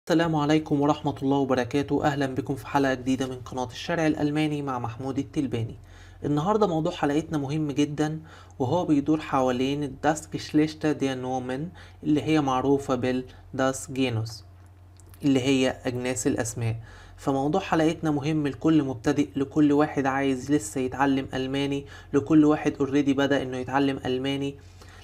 السلام عليكم ورحمة الله وبركاته. أهلا بكم في حلقة جديدة من قناة الشارع الألماني مع محمود التلباني. النهاردة موضوع حلقتنا مهم جدا، وهو بيدور حوالين Das Geschlechter der Nomen، اللي هي معروفة Das Genus، اللي هي أجناس الأسماء. فموضوع حلقتنا مهم لكل مبتدئ، لكل واحد عايز لسه يتعلم ألماني، لكل واحد اوريدي بدأ إنه يتعلم ألماني،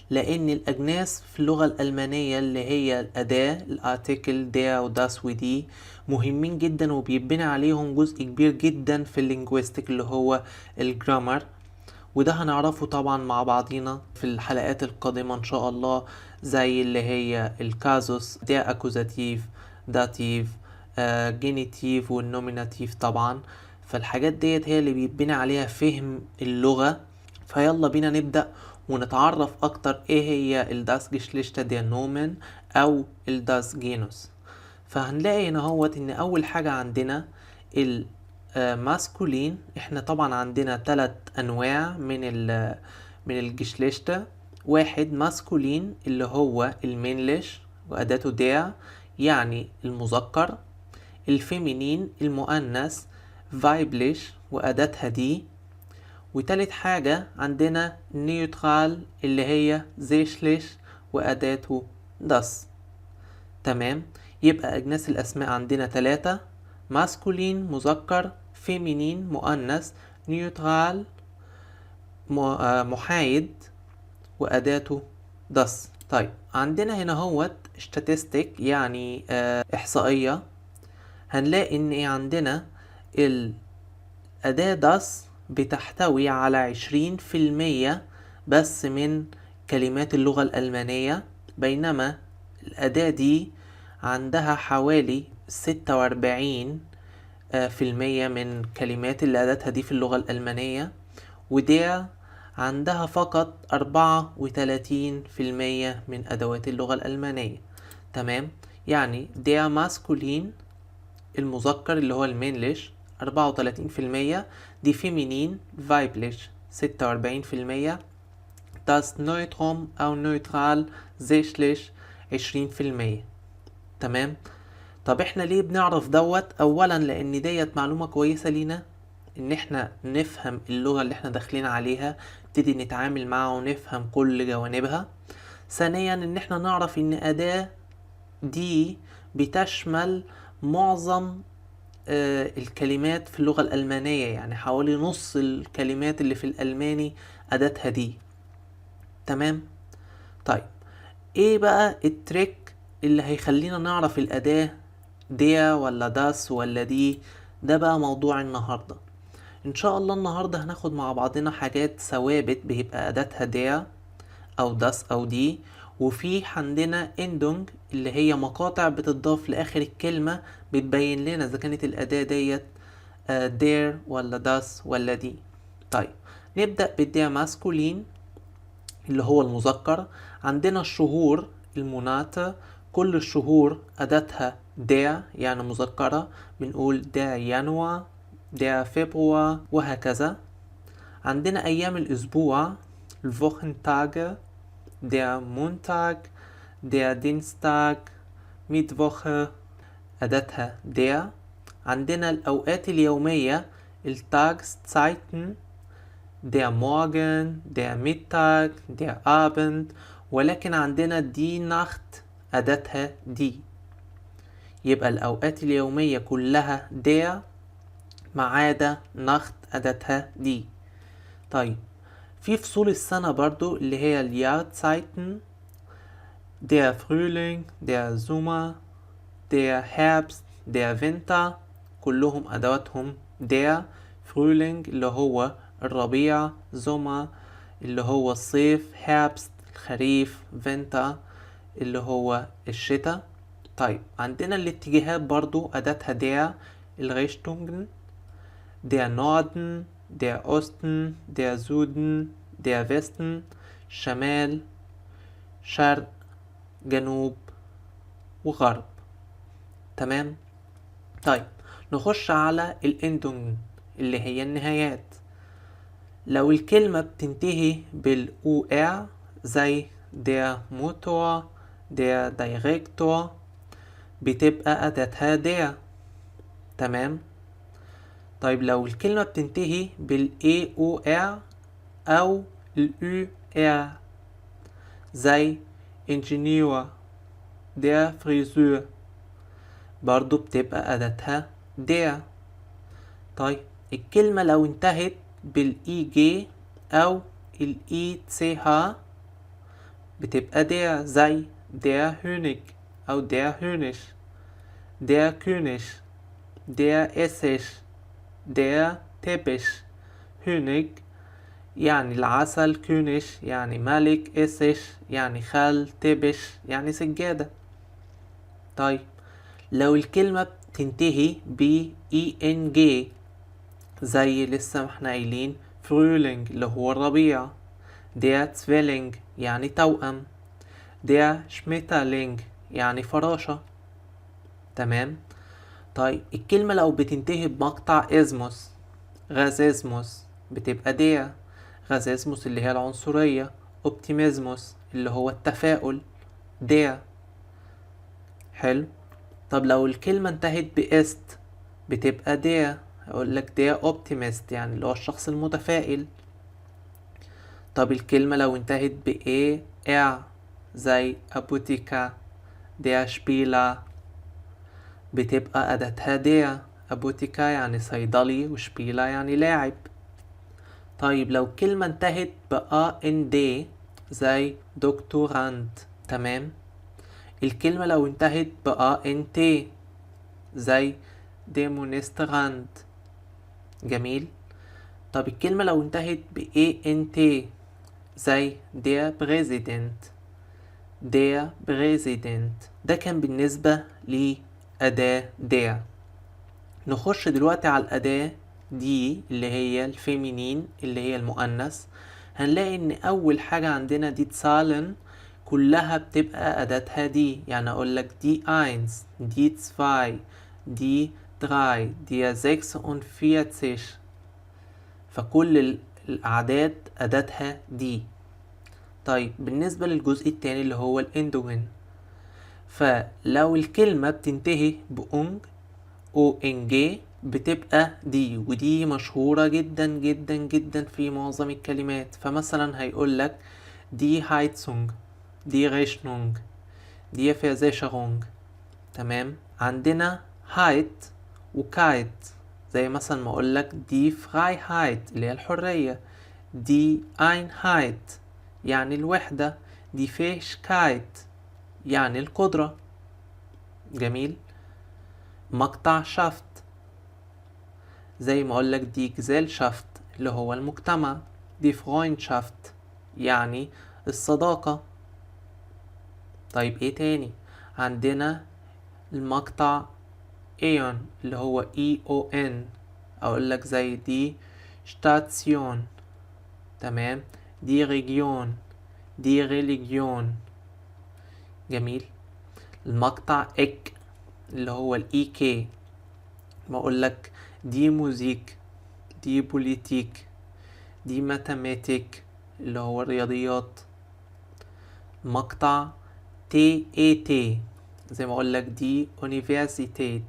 لأن الأجناس في اللغة الألمانية اللي هي الأداة الارتيكل der وداس ودي مهمين جدا، وبيبني عليهم جزء كبير جدا في اللينجويستيك اللي هو الجرامر. وده هنعرفه طبعا مع بعضينا في الحلقات القادمة إن شاء الله، زي اللي هي الكازوس der أكوزاتيف داتيف جينيتيف والنوميناتيف طبعا. فالحاجات ديت هي اللي بيبني عليها فهم اللغة. فيلا بينا نبدأ ونتعرف أكتر إيه هي الداس جيشليشتا دير نومن أو الداس جينوس. فهنلاقي هنا هوت إن أول حاجة عندنا الماسكولين. إحنا طبعا عندنا 3 أنواع من الجيشليشتا. واحد ماسكولين اللي هو المينلش وأداته دير يعني المذكر. الفيمينين المؤنث فايبلش وأداتها دي. وتالت حاجة عندنا نيوترال اللي هي زيشلش وأداته داس. تمام، يبقى أجناس الأسماء عندنا 3: ماسكولين مذكر، فيمينين مؤنث، نيوترال محايد وأداته داس. طيب عندنا هنا هوت statistics يعني إحصائية. هنلاقي إن عندنا الأداة داس بتحتوي على 20% بس من كلمات اللغة الألمانية، بينما الأداة دي عندها حوالي 46% من كلمات اللي أداتها دي في اللغة الألمانية. ودي عندها فقط 34% من أدوات اللغة الألمانية. تمام، يعني دير ماسكولين المذكر اللي هو المينلش 34%، دي فيمينين فايبلش 46%، das نويتروم أو نويترال زيشلش 20%. تمام. طب احنا ليه بنعرف دوت؟ أولا لأن ديت معلومة كويسة لينا إن احنا نفهم اللغة اللي احنا داخلين عليها، نبتدي نتعامل معها ونفهم كل جوانبها. ثانيا إن احنا نعرف إن أداة دي بتشمل معظم الكلمات في اللغة الألمانية، يعني حوالي نص الكلمات اللي في الألماني أداتها دي. تمام. طيب ايه بقى التريك اللي هيخلينا نعرف الأداة دي ولا داس ولا دي؟ ده بقى موضوع النهاردة ان شاء الله. النهاردة هناخد مع بعضنا حاجات ثوابت بيبقى أداتها دي او داس او دي، وفي عندنا اندونج اللي هي مقاطع بتضاف لاخر الكلمة بتبين لنا اذا كانت الاداة ديت دير ولا داس ولا دي. طيب نبدأ بالدير ماسكولين اللي هو المذكر. عندنا الشهور المونات، كل الشهور أداتها دير يعني مذكرة، بنقول دير يناير، دير فبراير وهكذا. عندنا أيام الأسبوع الوochentage، der Montag، der Dienstag، Mittwoche أداتها der. عندنا الأوقات اليومية التاجزzeiten، der Morgen، der Mittag، der Abend، ولكن عندنا دي نخت أداتها دي. يبقى الأوقات اليومية كلها der ما عدا نخت أداتها دي. طيب في فصول السنة برضو اللي هي الجارzeiten، der Frühling، der Sommer، der Herbst، der Winter، كلهم أدواتهم der. Frühling اللي هو الربيع، Sommer اللي هو الصيف، Herbst الخريف، Winter اللي هو الشتاء. طيب عندنا الاتجاهات برضو أداتها der، الريشتونجن، der Norden، der Osten، der Süden، der Westen، شمال، شرق، جنوب وغرب. تمام. طيب نخش على الاندونج اللي هي النهايات. لو الكلمة بتنتهي بالأو زي der Motor، der Direktor، بتبقى أداتها der. تمام. طيب لو الكلمة بتنتهي بالA O R أو الU R زي Ingenieur der Friseur برضو بتبقى أداتها der. طيب الكلمة لو انتهت بالإي جي أو الإي تسي ها بتبقى der زي der König أو der König der König der Essig der Teppich König يعني العسل كونش يعني ملك اسش يعني خال تبش يعني سجادة. طيب لو الكلمة بتنتهي ب ing زي لسه ما احنا قايلين فرولينج اللي هو الربيع der Zwilling يعني توأم der Schmetterling يعني فراشة. تمام. طيب الكلمة لو بتنتهي بمقطع ازموس غازيزموس بتبقى der غازيزموس اللي هي العنصرية اوبتيميزموس اللي هو التفاؤل der. حلو. طب لو الكلمة انتهت بإست بتبقى der اقول لك der optimist يعني اللي هو الشخص المتفائل. طب الكلمة لو انتهت بإيه زي أبوتيكا der Spieler بتبقى أداتها der أبوتيكا يعني صيدلي وشبيلا يعني لاعب. طيب لو كلمة انتهت ب زي دكتوراند. تمام. الكلمة لو انتهت ب زي ديمونستراند. جميل. طب الكلمة لو انتهت ب زي der Präsident der Präsident. ده كان بالنسبة لأداة der. نخش دلوقتي على الأداة دي اللي هي الفيمينين اللي هي المؤنث. هنلاقي ان اول حاجة عندنا دي تسالن كلها بتبقى اداتها دي. يعني اقول لك دي 1 دي 2 دي 3 دي 46 فكل الاعداد اداتها دي. طيب بالنسبة للجزء التاني اللي هو الاندوجين فلو الكلمة بتنتهي بأونج او انجي بتبقى دي ودي مشهورة جدا جدا جدا في معظم الكلمات. فمثلا هيقولك دي هايتسونج دي ريشنونج دي فيرزيشرونج. تمام. عندنا هايت وكايت زي مثلا ما اقولك دي فرايهايت اللي هي الحرية دي اينهايت يعني الوحدة دي فيشكايت يعني القدرة. جميل. مقطع شافت زي ما اقولك دي جزيلشافت اللي هو المجتمع دي فرويندشافت يعني الصداقة. طيب ايه تاني؟ عندنا المقطع ايون اللي هو EON اقولك زي دي شتاتسيون. تمام. دي ريجيون دي ريليجيون. جميل. المقطع اك اللي هو EK ما اقولك دي موزيك دي بوليتيك دي ماتيماتيك اللي هو الرياضيات. مقطع TAT زي ما اقولك دي اونيفرسيتيت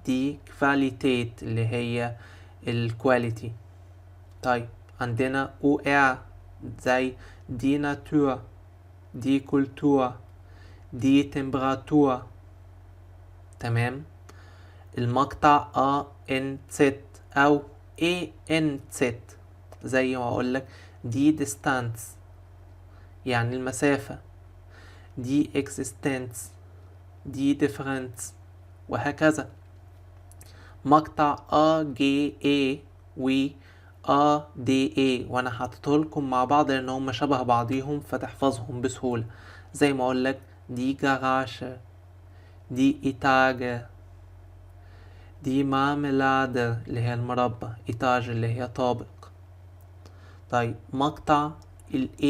دي كواليتيت اللي هي الكواليتي. طيب عندنا OR زي دي ناتور دي كولتور دي تمبراتور. تمام. المقطع ANZ او ANZ زي ما اقولك دي ديستانس يعني المسافة دي اكزيستنس دي ديفرنس وهكذا. مقطع AGA و ADA وانا حاططهولكم مع بعض لان هم شبه بعضيهم فتحفظهم بسهولة. زي ما اقولك دي جراش دي إيتاج دي مارميلاد اللي هي المربى إيتاج اللي هي طابق. طيب مقطع A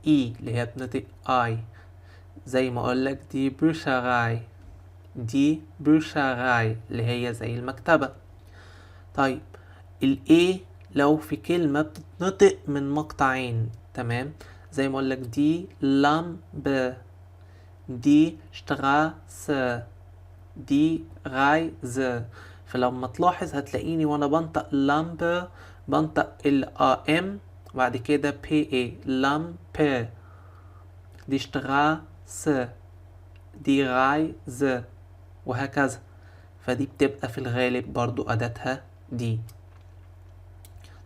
اللي هي بنطق I زي ما اقولك دي بوشاراي دي بوشاراي اللي هي زي المكتبة. طيب A لو في كلمة بتتنطق من مقطعين. تمام. زي ما اقولك دي لامب دي شتراس دي Reise. فلما تلاحظ هتلاقيني وانا بنطق لامبر بنطق ام وبعد كده بي لامبر. دي Straße، دي Reise، وهكذا. فدي بتبقى في الغالب برضو أداتها دي.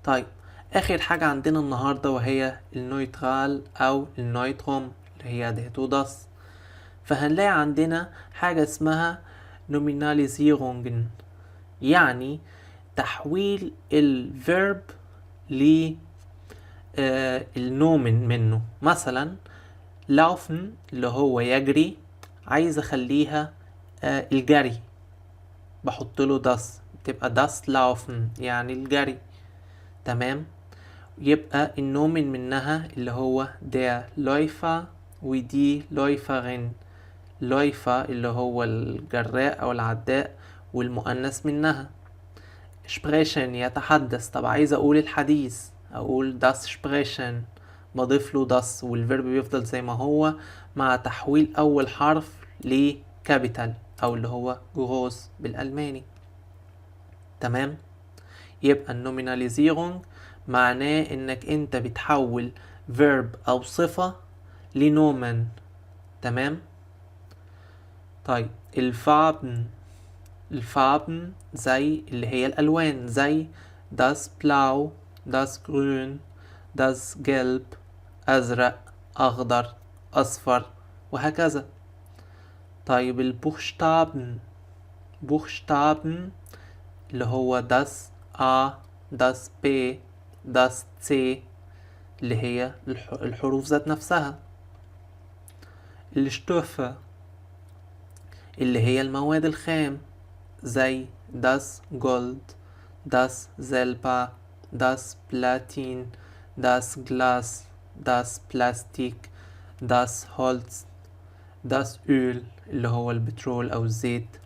طيب آخر حاجة عندنا النهاردة وهي النويترال أو النويتروم اللي هي أداته داس. فهنلاقي عندنا حاجة اسمها nominalisierungen، يعني تحويل الفيرب للنومن منه. مثلا laufen اللي هو يجري، عايز اخليها الجري، بحط له داس، تبقى داس لaufen يعني الجري. تمام. يبقى النومن منها اللي هو der Läufer ودي Läuferin. Läufer اللي هو الجراء او العداء، والمؤنث منها. sprechen يتحدث، طب عايز اقول الحديث اقول das sprechen، بضيف له das والفيرب بيفضل زي ما هو مع تحويل اول حرف لكابيتال او اللي هو جروس بالالماني. تمام. يبقى النوميناليزيرونج معناه انك انت بتحول فيرب او صفة لنومن. تمام. طيب الفاربن زي اللي هي الالوان، زي das blau، das grün، das gelb، ازرق، اخضر، اصفر، وهكذا. طيب بوخشتابن اللي هو das A، das B، das C اللي هي الحروف ذات نفسها. الشتوفة اللي هي المواد الخام، زي das Gold، das Silber، das Platin، das Glas، das Plastik، das Holz، das Öl اللي هو البترول أو الزيت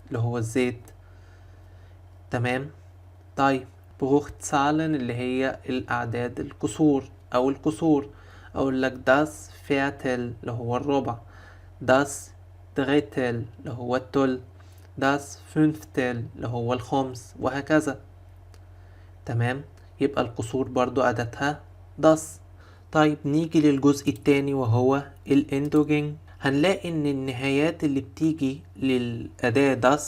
اللي هو الزيت. تمام. طيب بروخزahlen اللي هي الأعداد الكسور أو الكسور، أقول لك das Viertel اللي هو الربع، das Drittel اللي هو التل، das Fünftel اللي هو الخمس، وهكذا. تمام. يبقى القصور برضو أداتها das. طيب نيجي للجزء التاني وهو الاندوجين. هنلاقي ان النهايات اللي بتيجي للأداة das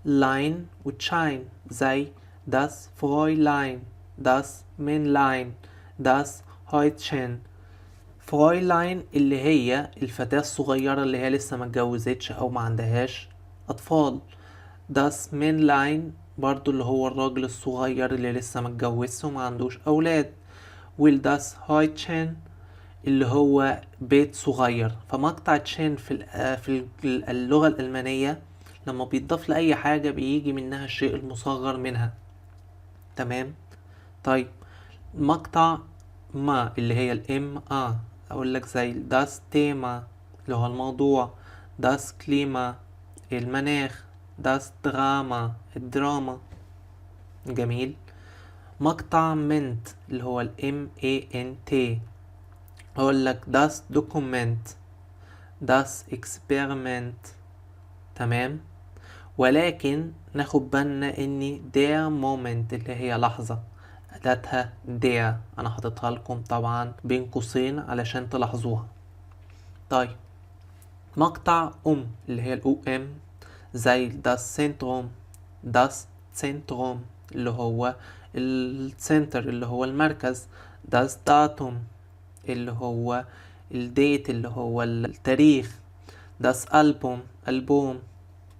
line وتشاين، زي das Fräulein، das Männlein، das Häutchen. Fräulein اللي هي الفتاة الصغيرة اللي هي لسه ما اتجوزتش او ما عندهاش اطفال. das Männlein برضو اللي هو الراجل الصغير اللي لسه ما اتجوزش وما عندوش اولاد. das Häutchen اللي هو بيت صغير. فمقطع تشين في اللغة الألمانية لما بيضاف لأي حاجة بيجي منها الشيء المصغر منها. تمام. طيب مقطع ما اللي هي الام اقول لك زي das Thema اللي هو الموضوع، das Klima المناخ، das Drama الدراما. جميل. مقطع منت اللي هو الام ant اقول لك das Dokument، das Experiment. تمام. ولكن ناخد بالنا ان der moment اللي هي لحظة اداتها der، انا حاططها لكم طبعا بين قوسين علشان تلاحظوها. طيب مقطع اللي هي ام زي das Zentrum، das Zentrum اللي هو السنتر اللي هو المركز، das Datum اللي هو الديت اللي هو التاريخ، das ألبوم.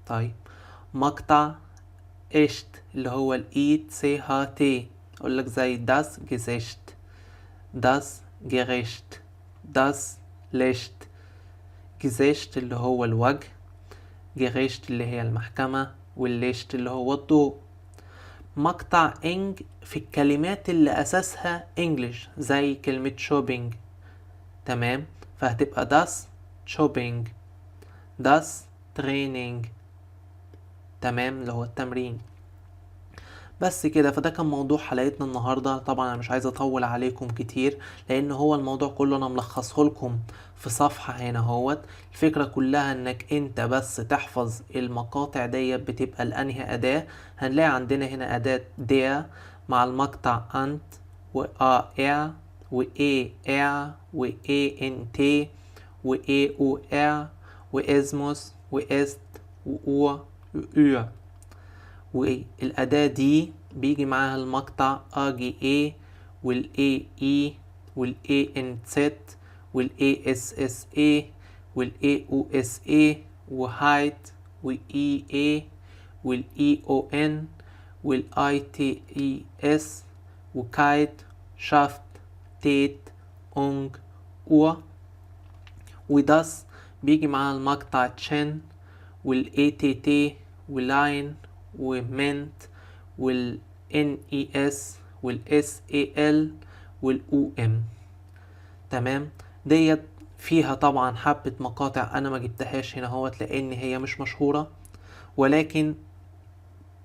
طيب مقطع اشت اللي هو ECHT اقول لك زي das Gesicht، das Gericht، das Licht. Gesicht اللي هو الوجه، Gericht اللي هي المحكمة، والليشت اللي هو الضوء. مقطع انج في الكلمات اللي اساسها انجلش زي كلمة shopping. تمام. فهتبقى das shopping، das training. تمام اللي هو التمرين. بس كده، فده كان موضوع حلقتنا النهاردة. طبعا انا مش عايز اطول عليكم كتير، لان هو الموضوع كله انا ملخصه لكم في صفحة هنا اهوت. الفكرة كلها انك انت بس تحفظ المقاطع ديت بتبقى لانهي اداة. هنلاقي عندنا هنا اداة ديا مع المقطع انت و ار و اي ار و اي ان تي و اي او ار و ازموس و است و اور و اور. والأداة دي بيجي معاها المقطع RGA وال AE وال ANZ وال ASSA وال AOSA و height وال EA وال EON وال ITES و kite shaft تيت أونج أور. وDAS بيجي معاها المقطع تشين وال ATT ولاين ومنت وال NES وال SAL وال OM. تمام. ديت فيها طبعا حبة مقاطع انا ما جبتهاش هنا اهوت لان هي مش مشهورة، ولكن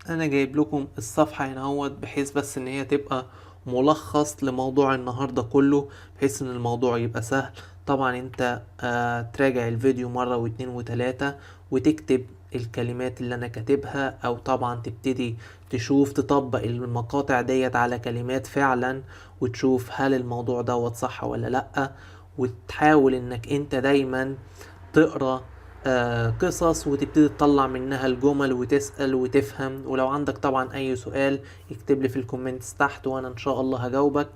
انا جايب لكم الصفحة هنا اهوت بحيث بس ان هي تبقى ملخص لموضوع النهاردة كله، بحيث ان الموضوع يبقى سهل. طبعا انت تراجع الفيديو مرة واتنين وتلاتة وتكتب الكلمات اللي انا كاتبها، او طبعا تبتدي تشوف تطبق المقاطع ديت على كلمات فعلا وتشوف هل الموضوع دوت صح ولا لأ. وتحاول انك انت دايما تقرأ قصص وتبتدي تطلع منها الجمل وتسأل وتفهم. ولو عندك طبعا اي سؤال اكتب لي في الكومنتس تحت وانا ان شاء الله هجاوبك.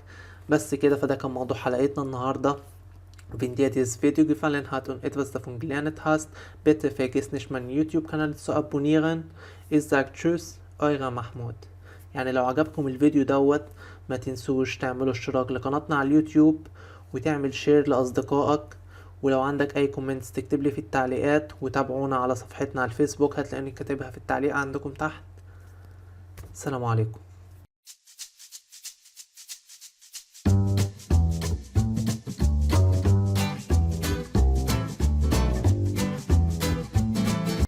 بس كده، فده كان موضوع حلقتنا النهارده. Wenn dir dieses Video gefallen hat und etwas davon gelernt hast, bitte vergiss nicht meinen YouTube-Kanal zu abonnieren. Ich sag Tschüss, euer Mahmoud. يعني لو عجبكم الفيديو دوت ما تنسوش تعملوا اشتراك لقناتنا على اليوتيوب وتعمل شير لأصدقائك. ولو عندك اي كومنتس تكتب لي في التعليقات، وتابعونا على صفحتنا على الفيسبوك هتلاقيني كاتبها في التعليق عندكم تحت. السلام عليكم.